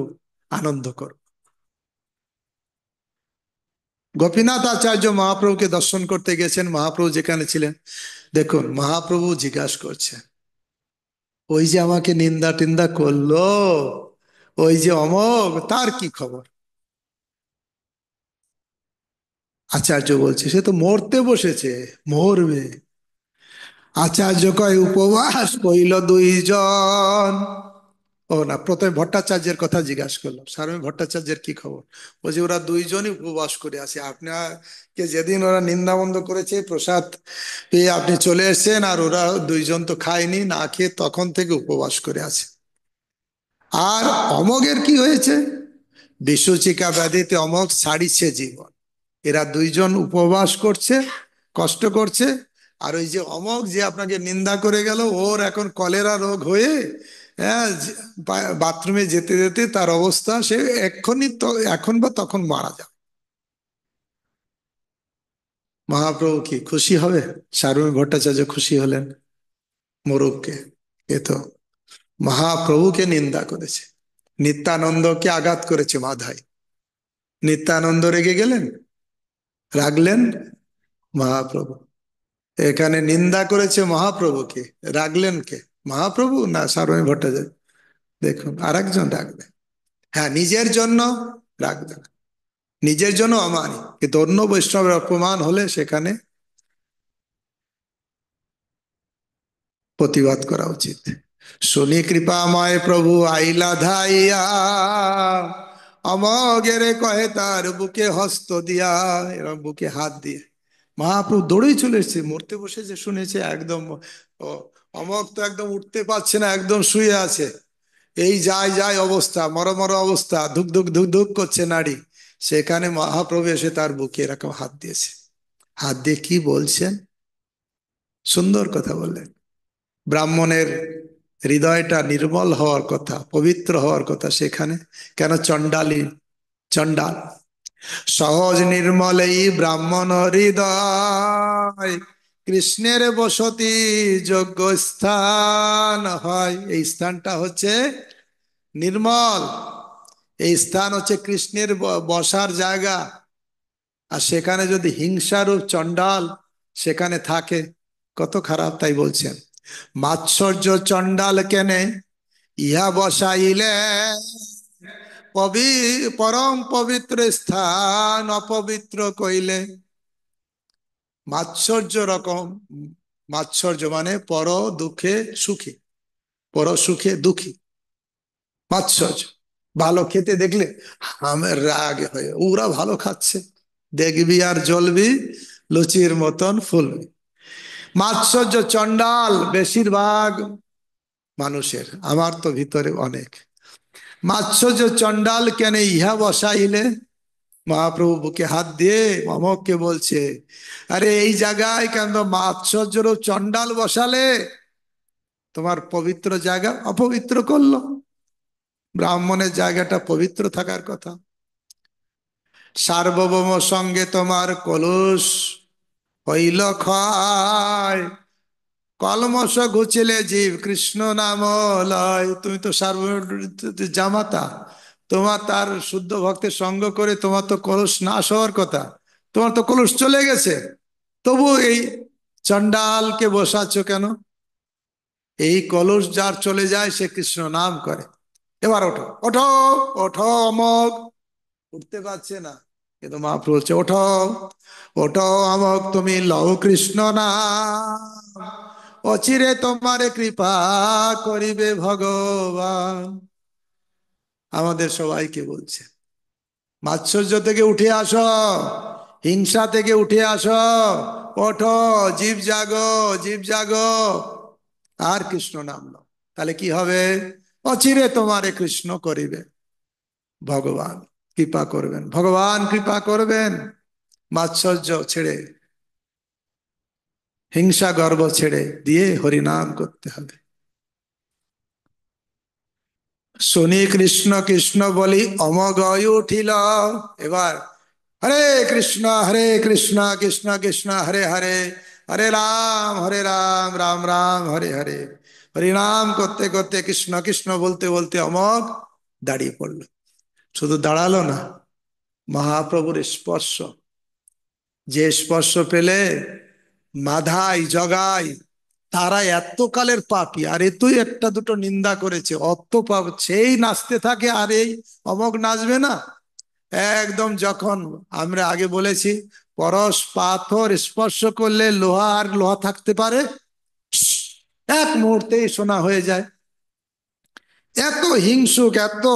আনন্দ কর। গোপীনাথ আচার্য মহাপ্রভুকে দর্শন করতে গেছেন, মহাপ্রভু যেখানে ছিলেন। দেখুন, মহাপ্রভু জিজ্ঞাসা করছে, ওই যে আমাকে নিন্দা টিন্দা করলো, ওই যে অমোঘ, তার কি খবর? আচার্য বলছে, সে তো মরতে বসেছে, মরবে। আচার্য কয়, উপবাস কইল দুইজন। ও না, প্রথমে ভট্টাচার্যের কথা জিজ্ঞাসা করলো, সারমেয় ভট্টাচার্যের কি খবর? বলছে, ওরা দুইজনই উপবাস করে আছে। আপনাকে যেদিন ওরা নিন্দাবন্ধ করেছে, প্রসাদ পেয়ে আপনি চলে এসেছেন, আর ওরা দুইজন তো খায়নি, না খেয়ে তখন থেকে উপবাস করে আছে। আর অমোঘের কি হয়েছে? বিসূচিকা ব্যাধিতে অমোঘ ছাড়িছে জীবন। এরা দুইজন উপবাস করছে, কষ্ট করছে। আর ওই যে অমোঘ, যে আপনাকে নিন্দা করে গেল, ওর এখন কলেরা রোগ হয়ে, হ্যাঁ, বাথরুমে যেতে যেতে তার অবস্থা, সে এক্ষুনি তো, এখন বা তখন মারা যাবে। মহাপ্রভু কি খুশি হবে? সারমেয় ভট্টাচার্য খুশি হলেন মোরগকে। এ তো মহাপ্রভুকে নিন্দা করেছে, নিত্যানন্দকে আঘাত করেছে মাথায়। নিত্যানন্দ রেগে গেলেন, রাগলেন মহাপ্রভু। এখানে নিন্দা করেছে মহাপ্রভুকে, রাগলেন কে? মহাপ্রভু না সারমেয় ভট্টাচার্য? দেখুন, আর একজন রাগবে। হ্যাঁ, নিজের জন্য রাগবে না, নিজের জন্য অমানি, কিন্তু অন্য বৈষ্ণবের অপমান হলে সেখানে প্রতিবাদ করা উচিত। শুনি কৃপাময় প্রভু আইলা ধাইয়া, অমগেরে কহে তার বুকে হস্ত দিয়া, এরকম বুকে হাত দিয়ে মহাপ্রভু দৌড়েই চলে এসেছে, মরতে বসেছে, শুনেছে একদম। ও, অমক তো একদম উঠতে পারছে না, একদম শুয়ে আছে। এই যায় যায় অবস্থা, মর অবস্থা, ধুক ধুক ধুক ধুক করছে নাড়ি। সেখানে মহাপ্রভু এসে তার বুকে এরকম হাত দিয়েছে। হাত দিয়ে কি বলছেন? সুন্দর কথা বললেন। ব্রাহ্মণের হৃদয়টা নির্মল হওয়ার কথা, পবিত্র হওয়ার কথা সেখানে, কেন চণ্ডালী? চণ্ডাল সহজ নির্মল এই ব্রাহ্মণ হৃদয়, কৃষ্ণের বসতি যোগ্য স্থান হয়। এই স্থানটা হচ্ছে নির্মল, এই স্থান হচ্ছে কৃষ্ণের বসার জায়গা। আর সেখানে যদি হিংসারূপ চণ্ডাল সেখানে থাকে, কত খারাপ। তাই বলছেন, মাৎসর্য চণ্ডাল কেনে ইহা বসাইলে, পরম পবিত্র স্থান অপবিত্র কইলে। মাৎসর্য রকম, মাৎসর্য মানে পর দুঃখে সুখী, পর সুখে দুঃখী, মাৎসর্য। ভালো খেতে দেখলে আমার রাগ হয়ে, ওরা ভালো খাচ্ছে, দেখবি আর জ্বলবি, লুচির মতন ফুলবি। মাৎসর্য চণ্ডাল বেশিরভাগ মানুষের, আমার তো ভিতরে অনেক। মাৎসর্য চণ্ডাল কেন ইহা বসাইলে, মহাপ্রভু বুকে হাত দিয়ে অমককে বলছে, আরে এই জায়গায় কেন মাৎসর্যর চণ্ডাল বসালে? তোমার পবিত্র জায়গা অপবিত্র করলো। ব্রাহ্মণের জায়গাটা পবিত্র থাকার কথা। সার্বভৌম সঙ্গে তোমার কলুষ হইল ক্ষয়, কলমশ ঘুচিলে জীব কৃষ্ণ নাম লয়। তুমি তো সার্বভৌম জামাতা, তোমার তার শুদ্ধ ভক্তের সঙ্গ করে তোমার তো কলুষ নাশ হওয়ার কথা, তোমার তো কলুষ চলে গেছে, তবু এই চণ্ডালকে বসাচ্ছ কেন? এই কলুষ যার চলে যায় সে কৃষ্ণ নাম করে। এবার ওঠো, ওঠো, ওঠো অমক। উঠতে পারছে না, কিন্তু মহাপ্রভু বলছে, ওঠো, ওঠো অমক, তুমি লও কৃষ্ণ নাম, অচিরে তোমারে কৃপা করিবে ভগবান। আমাদের সবাইকে বলছে, মাৎসর্য থেকে উঠে আসো, হিংসা থেকে উঠে আসো, ওঠো, জীব জাগো, জীব জাগো, আর কৃষ্ণ নাম নাও। তাহলে কি হবে? অচিরে তোমারে কৃষ্ণ করিবে ভগবান, কৃপা করবেন, ভগবান কৃপা করবেন। মাৎসর্য ছেড়ে, হিংসা গর্ব ছেড়ে দিয়ে হরিনাম করতে হবে। শুনি কৃষ্ণ কৃষ্ণ বলি অমোঘ হয়ে উঠিল। এবার হরে কৃষ্ণ কৃষ্ণ কৃষ্ণ হরে হরে, হরে রাম রাম রাম হরে হরে। হরিনাম করতে করতে, কৃষ্ণ কৃষ্ণ বলতে বলতে অমোঘ দাঁড়িয়ে পড়ল। শুধু দাঁড়ালো না, মহাপ্রভুর স্পর্শ, যে স্পর্শ পেলে মাধাই জগাই তারা এতকালের পাপী, আর এতই একটা দুটো নিন্দা করেছে, অত পাপ, সেই নাচতে থাকে, আর এই অমোঘ নাচবে না? একদম যখন আমরা আগে বলেছি, পরশ পাথর স্পর্শ করলে লোহা আর লোহা থাকতে পারে? এক মুহূর্তেই সোনা হয়ে যায়। এত হিংসুক, এত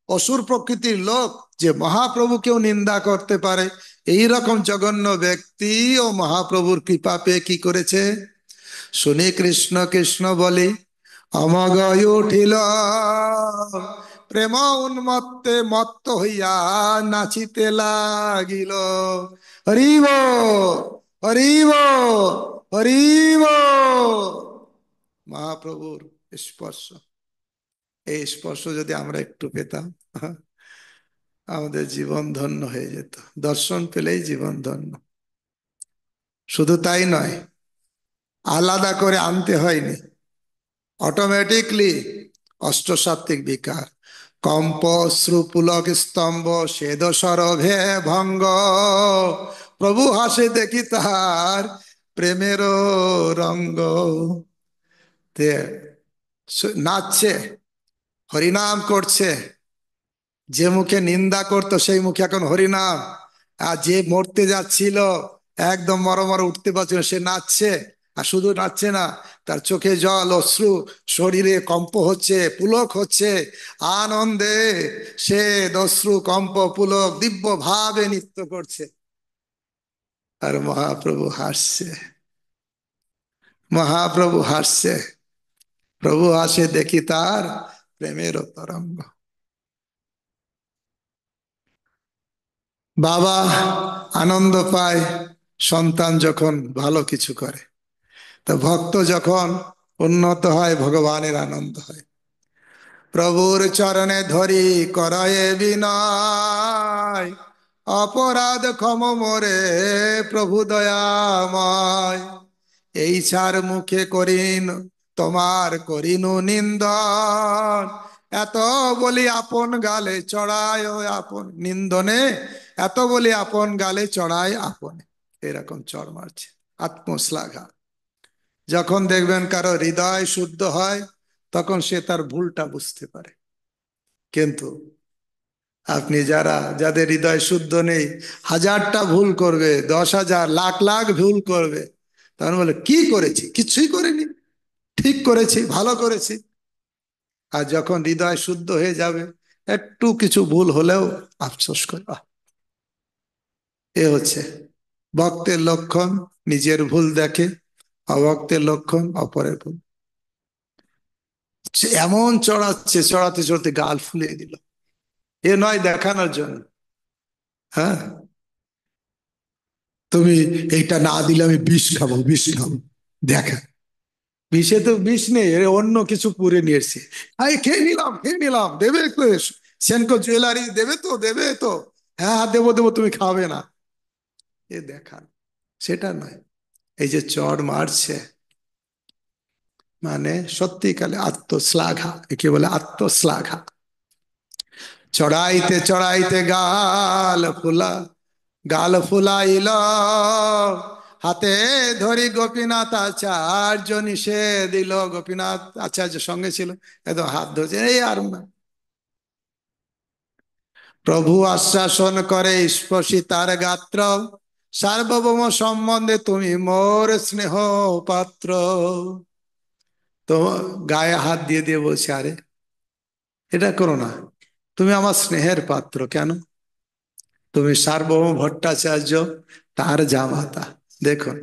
অসুর প্রকৃতির লোক যে মহাপ্রভুকেও নিন্দা করতে পারে। এই রকম জঘন্য ব্যক্তি ও মহাপ্রভুর কৃপা পেয়ে কি করেছে? শুনি কৃষ্ণ কৃষ্ণ বলি অমোঘ উঠিল, প্রেম উন্মত্তে মত্ত হইয়া নাচিতে লাগিল। হরিব, হরিব, হরিব। মহাপ্রভুর স্পর্শ, এই স্পর্শ যদি আমরা একটু পেতাম, আমাদের জীবন ধন্য হয়ে যেত। দর্শন পেলেই জীবন ধন্য। শুধু তাই নয়, আলাদা করে আনতে হয়নি, অটোমেটিকলি অষ্টসাত্ত্বিক বিকার, কম্প শ্রুপুলক স্তম্ভ সেদ সরভে ভঙ্গ, প্রভু হাসে দেখি তাহার প্রেমের রঙ্গ। তে নাচছে, হরিনাম করছে, যে মুখে নিন্দা করতো সেই মুখে এখন হরিনাম। আর যে মরতে যাচ্ছিল, একদম মরমর উঠতে পারছিল, সে নাচছে। আর শুধু নাচছে না, তার চোখে জল, অশ্রু, শরীরে কম্প হচ্ছে, পুলক হচ্ছে, আনন্দে সে অশ্রু কম্প পুলক দিব্য ভাবে নৃত্য করছে। আর মহাপ্রভু হাসছে, মহাপ্রভু হাসছে, প্রভু হাসে দেখি তার প্রেমের তরঙ্গ। বাবা আনন্দ পায় সন্তান যখন ভালো কিছু করে, তো ভক্ত যখন উন্নত হয়, ভগবানের আনন্দ হয়। প্রভুর চরণে ধরি করয়ে বিনয়, অপরাধ ক্ষম মোরে প্রভু দয়াময়। এই ছাড় মুখে করিন তোমার করিনু নিন্দন, এত বলি আপন গালে চড়ায় আপন নিন্দনে, এত বলি আপন গালে চড়ায় আপনে। এরকম চড় মারছে, আত্মশ্লাঘা। যখন দেখবেন কারো হৃদয় শুদ্ধ হয়, তখন সে তার ভুলটা বুঝতে পারে। কিন্তু আপনি যাদের হৃদয় শুদ্ধ নেই, হাজারটা ভুল করবে, 10,000 লাখ লাখ ভুল করবে, তখন বলে কি করেছি? কিছুই করিনি, ঠিক করেছি, ভালো করেছি। আর যখন হৃদয় শুদ্ধ হয়ে যাবে, একটু কিছু ভুল হলেও আফসোস করে, এ হচ্ছে ভক্তের লক্ষণ। নিজের ভুল দেখে, অভক্তের লক্ষণ অপরের ভুল। সে এমন চড়াচ্ছে, চড়াতে চড়াতে গাল ফুলিয়ে দিল, এ নয় দেখানোর জন্য। হ্যাঁ, তুমি এইটা না দিলে আমি বিষ খাবো, বিষ খাবো, দেখা। বিষে তো বিষ নেই, এর অন্য কিছু পুরে নিয়ে এসছে। খেয়ে নিলাম, খেয়ে নিলাম, দেবে তো? সেনকো জুয়েলারি দেবে তো, দেবে তো? হ্যাঁ হ্যাঁ, দেবো দেবো, তুমি খাবে না, এ দেখা। সেটা নয়, এই যে চড় মারছে, মানে সত্যিকালে আত্মশ্লাঘা, একে বলে আত্মশ্লাঘা। চড়াইতে চড়াইতে গাল ফুলাইল, হাতে ধরি গোপীনাথ আচার্য নিষে দিল। গোপীনাথ আচার্য সঙ্গে ছিল, একদম হাত ধরছে, এই আর না। প্রভু আশ্বাসন করে স্পর্শী তার গাত্র, সার্বভৌম সম্বন্ধে তুমি মোর স্নেহ পাত্র। তো গায়ে হাত দিয়ে দিয়ে বলছে, আরে এটা করো না, তুমি আমার স্নেহের পাত্র কেন? তুমি সার্বভৌম ভট্টাচার্য, তার জামাতা। দেখুন,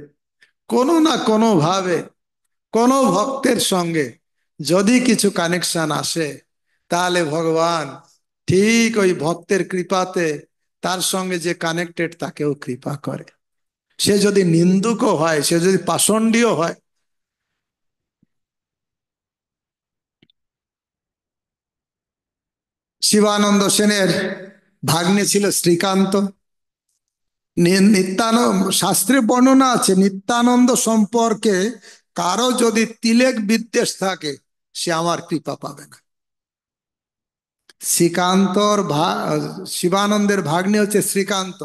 কোনো না কোনো ভাবে কোনো ভক্তের সঙ্গে যদি কিছু কানেকশন আসে, তাহলে ভগবান ঠিক ওই ভক্তের কৃপাতে তার সঙ্গে যে কানেক্টেড তাকেও কৃপা করে। সে যদি নিন্দুকও হয়, সে যদি পাষণ্ডীয় হয়। শিবানন্দ সেনের ভাগ্নে ছিল শ্রীকান্ত। নিত্যানন্দ শাস্ত্রে বর্ণনা আছে, নিত্যানন্দ সম্পর্কে কারো যদি তিলেক বিদ্বেষ থাকে, সে আমার কৃপা পাবে না। শ্রীকান্তর শিবানন্দের ভাগ্নে হচ্ছে শ্রীকান্ত।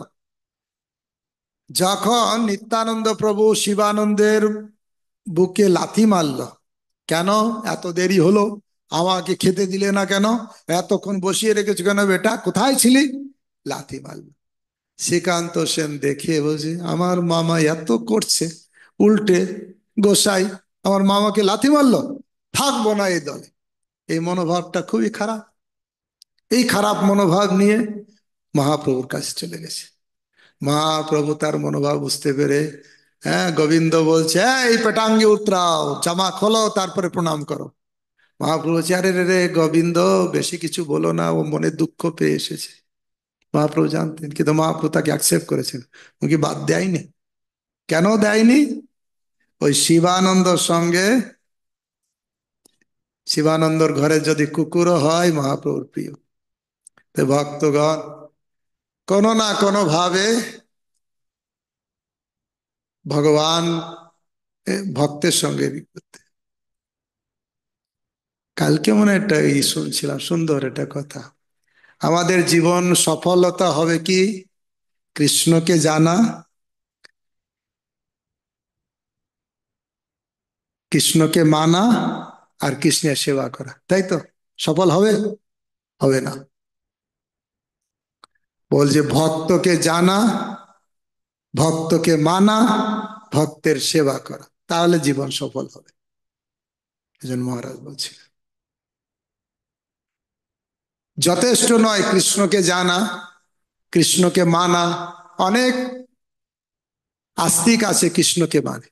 যখন নিত্যানন্দ প্রভু শিবানন্দের বুকে লাথি মারল, কেন এত দেরি হলো, আমাকে খেতে দিলে না কেন, এতক্ষণ বসিয়ে রেখেছো কেন বেটা, কোথায় ছিলি? লাথি মারল। শ্রীকান্ত সেন দেখে বলছে, আমার মামা এত করছে, উল্টে গোসাই আমার মামাকে লাথি মারলো, থাকবো না এই দলে। এই মনোভাবটা খুবই খারাপ। এই খারাপ মনোভাব নিয়ে মহাপ্রভুর কাছে চলে গেছে। মহাপ্রভু তার মনোভাব বুঝতে পেরে, হ্যাঁ, গোবিন্দ বলছে, এই পেটাঙ্গি উতরাও, জামা খোলো, তারপরে প্রণাম করো। মহাপ্রভু বলছে, আরে রে রে গোবিন্দ, বেশি কিছু বলো না, ও মনে দুঃখ পেয়ে এসেছে। মহাপ্রভু জানতেন, কিন্তু মহাপ্রভু তাকে অ্যাকসেপ্ট করেছেন। উনি বাদ দেয়নি। কেন দেয়নি? ওই শিবানন্দর সঙ্গে, শিবানন্দর ঘরে যদি কুকুরও হয় মহাপ্রভুর প্রিয়। তো ভক্তগণ কোনো না কোনো ভাবে ভগবান ভক্তের সঙ্গে করতে। কালকে মনে একটা শুনছিলাম, সুন্দর একটা কথা। আমাদের জীবন সফলতা হবে কি? কৃষ্ণকে জানা, কৃষ্ণকে মানা, আর কৃষ্ণের সেবা করা, তাই তো? সফল হবে? হবে না। বলছে ভক্তকে জানা, ভক্তকে মানা, ভক্তের সেবা করা, তাহলে জীবন সফল হবে। এজন মহারাজ বলছিলেন, যথেষ্ট নয় কৃষ্ণকে জানা, কৃষ্ণকে মানা। অনেক আস্তিক আছে কৃষ্ণকে মানে,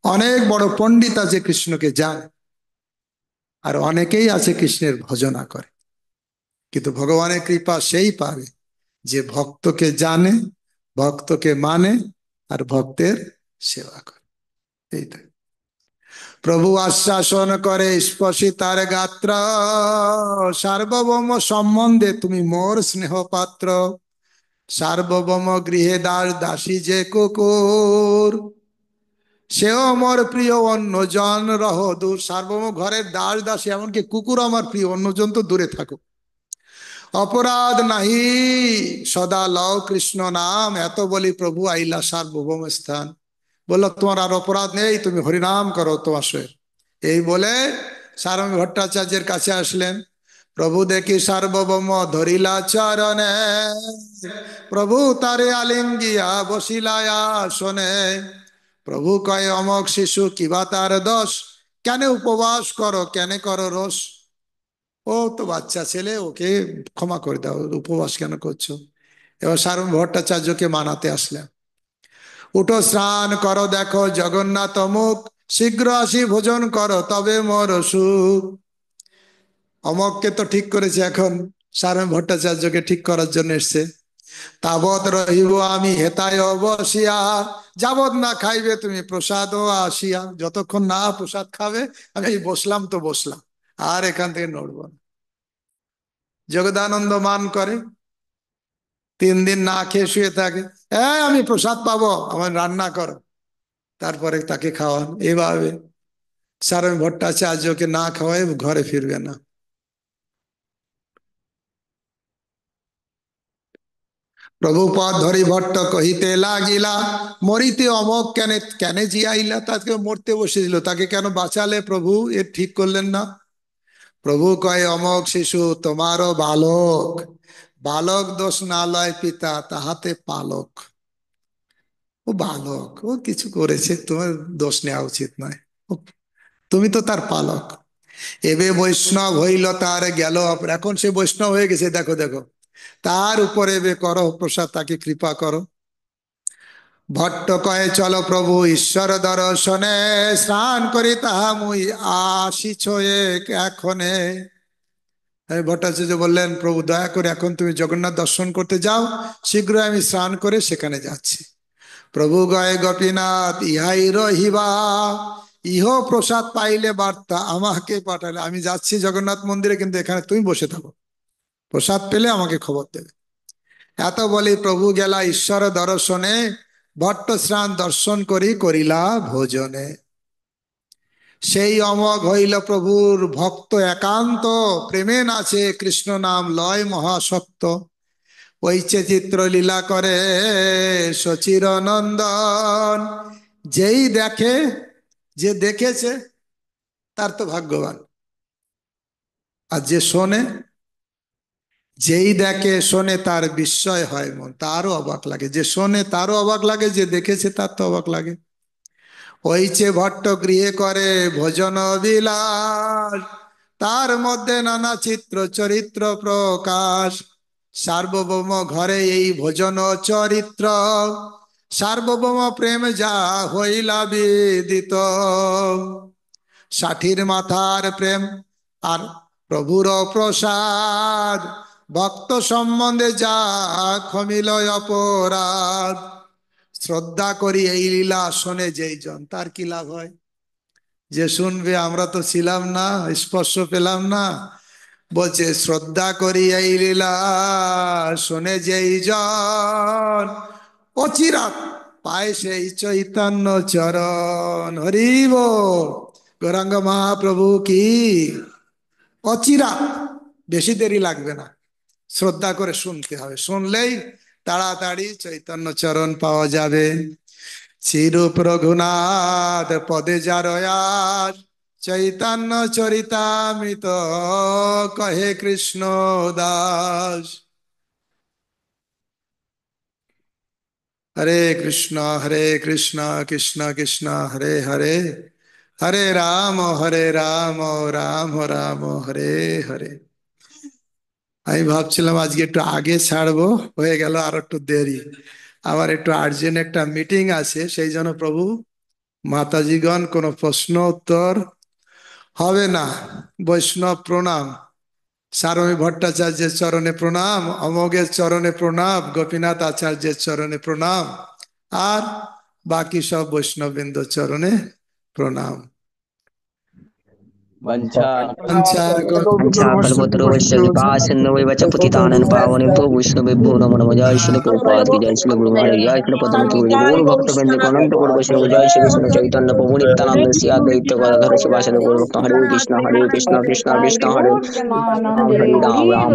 অনেক বড় পণ্ডিত আছে কৃষ্ণকে জানে, আর অনেকেই আছে কৃষ্ণের ভজনা করে। কিন্তু ভগবানের কৃপা সেই পাবে যে ভক্তকে জানে, ভক্তকে মানে, আর ভক্তের সেবা করে। এইটাই প্রভু আশ্বাসন করে, স্পর্শী তার গাত্র, সার্বভৌম সম্বন্ধে তুমি মোর স্নেহ পাত্র। সার্বভৌম গৃহে দাস দাসী যে কুকুর, সেও আমার প্রিয়, অন্যজন রহ দূর। সার্বভৌম ঘরের দাস দাসী, এমনকি কুকুর আমার প্রিয়, অন্যজন তো দূরে থাকুক। অপরাধ নাহি সদা লও কৃষ্ণ নাম, এত বলি প্রভু আইলা সার্বভৌম স্থান। বললো, তোমার আর অপরাধ নেই, তুমি হরিনাম করো তোমার সয়ে। এই বলে সারঙ্গ ভট্টাচার্যের কাছে আসলেন। প্রভু দেখি সার্বভৌম ধরিলা চরণে, প্রভু তারে আলিঙ্গিয়া বসিলায়া শোনে। প্রভু কয়, অমক শিশু কিবা তার দোষ, কেন উপবাস করো, কেন করো রোষ? ও তো বাচ্চা ছেলে, ওকে ক্ষমা করে দাও, উপবাস কেন করছো? এবার সারণ ভট্টাচার্যকে মানাতে আসলেন। উঠো স্নান করো, দেখো জগন্নাথ মুখ, শীঘ্র আসি ভোজন করো, তবে মোর সুখ। অমককে তো ঠিক করেছে, এখন সারণ ভট্টাচার্যকে ঠিক করার জন্য এসছে। তাবৎ রহিব আমি হেতায় বসিয়া, যাবৎ না খাইবে তুমি প্রসাদ ও আসিয়া। যতক্ষণ না প্রসাদ খাবে, আমি এই বসলাম তো বসলাম, আর এখান থেকে নড়ব না। জগদানন্দ মান করে, 3 দিন না খেয়ে শুয়ে থাকে। আমি প্রসাদ পাবো, আমার রান্না করো, তারপরে তাকে খাওয়ান। এভাবে সারণ ভট্টাচার্যকে না খাওয়াই ঘরে ফিরবে না। প্রভুপদ ধরি ভট্ট কহিতে লাগিলা, মরিতে অমক কেন, কেন জিয়াইলা? তাকে মরতে বসেছিল, তাকে কেন বাঁচালে প্রভু? এ ঠিক করলেন না। প্রভু কয়, অমক শিশু তোমারও বালক, বালক দোষ না লয় পিতা, তাহাতে পালক। ও বালক, ও কিছু করেছে, তোমার দোষ নেওয়া উচিত নয়। তুমি তো তার পালক। এবে বৈষ্ণব হইল তার গেল এখন সে বৈষ্ণব হয়ে গেছে, দেখো দেখো, তার উপরে এবে করো প্রসাদ, তাকে কৃপা করো। ভট্ট কয়ে চলো প্রভু ঈশ্বর দর্শনে, স্নান করি তাহা মুই আসিছ এখনে। ভট্টাচার্য বললেন, প্রভু দয়া করে এখন তুমি জগন্নাথ দর্শন করতে যাও, শীঘ্রই আমি স্নান করে সেখানে যাচ্ছি। প্রভু গয়ে গোপীনাথ ইহাই রহিবা, ইহ প্রসাদ পাইলে বার্তা আমাকে পাঠালে। আমি যাচ্ছি জগন্নাথ মন্দিরে, কিন্তু এখানে তুমি বসে থাকো, প্রসাদ পেলে আমাকে খবর দেবে। এত বলি প্রভু গেলা ঈশ্বর দর্শনে, ভট্ট স্নান দর্শন করি করিলা ভোজনে। সেই অমোঘ হইল প্রভুর ভক্ত একান্ত, প্রেমে নাচে কৃষ্ণ নাম লয় মহাসক্ত। ওইচে চিত্র লীলা করে সচির নন্দন, যেই দেখে, যে দেখেছে তার তো ভাগ্যবান, আর যে শোনে, যেই দেখে শোনে তার বিস্ময় হয় মন, তারও অবাক লাগে। যে শোনে তারও অবাক লাগে, যে দেখেছে তার তো অবাক লাগে। ওইচে ভট্ট গৃহে করে ভোজন বিলাস, তার মধ্যে নানা চিত্র চরিত্র প্রকাশ। সার্বভৌম ঘরে এই ভোজন চরিত্র, সার্বভৌম প্রেম যা হইলা বিদিত। ষাঠির মাথার প্রেম আর প্রভুর প্রসাদ, ভক্ত সম্বন্ধে যা ক্ষমিল অপরাধ। শ্রদ্ধা করি এই লীলা শোনে যেই জন, তার কি লাভ হয়? যে শুনবে, আমরা তো ছিলাম না, স্পর্শ পেলাম না। বলছে শ্রদ্ধা করি এই লীলা শোনে যেই জন, অচিরাত পায় সেই চৈতন্য চরণ। হরি বল, গৌরাঙ্গ মহাপ্রভু কি। অচিরাত, বেশি দেরি লাগবে না, শ্রদ্ধা করে শুনতে হবে, শুনলেই তাড়াতাড়ি চৈতন্য চরণ পাওয়া যাবে। শ্রীরূপ রঘুনাথ পদে যার আস, চৈতন্য চরিতামৃত কহে কৃষ্ণ দাস। হরে কৃষ্ণ কৃষ্ণ কৃষ্ণ হরে হরে, হরে রাম রাম রাম হরে হরে। আমি ভাবছিলাম আজকে একটু আগে ছাড়বো, হয়ে গেল আর একটু দেরি। আবার একটু আর্জেন্ট একটা মিটিং আছে, সেই জন্য প্রভু মাতাজিগণ কোনো প্রশ্ন উত্তর হবে না। বৈষ্ণব প্রণাম, সারমী ভট্টাচার্যের চরণে প্রণাম, অমোঘের চরণে প্রণাম, গোপীনাথ আচার্যের চরণে প্রণাম, আর বাকি সব বৈষ্ণববৃন্দ চরণে প্রণাম। कल्पतरुश्च कृपा सिन्धुर्वैव च पतितानां पावनेभ्यो वैष्णवेभ्यो नमो नमः। जय श्री प्रभुपाद की जय, श्री गुरु महाराज जय, श्री पद्मनाभ जी गौर भक्तवृंद को अनंत कोटि वैष्णव जय, श्री कृष्ण चैतन्य प्रभु नित्यानंद श्री अद्वैत गदाधर शिवासादि गौर भक्त। हरे कृष्ण कृष्ण कृष्ण हरे राम हरे राम राम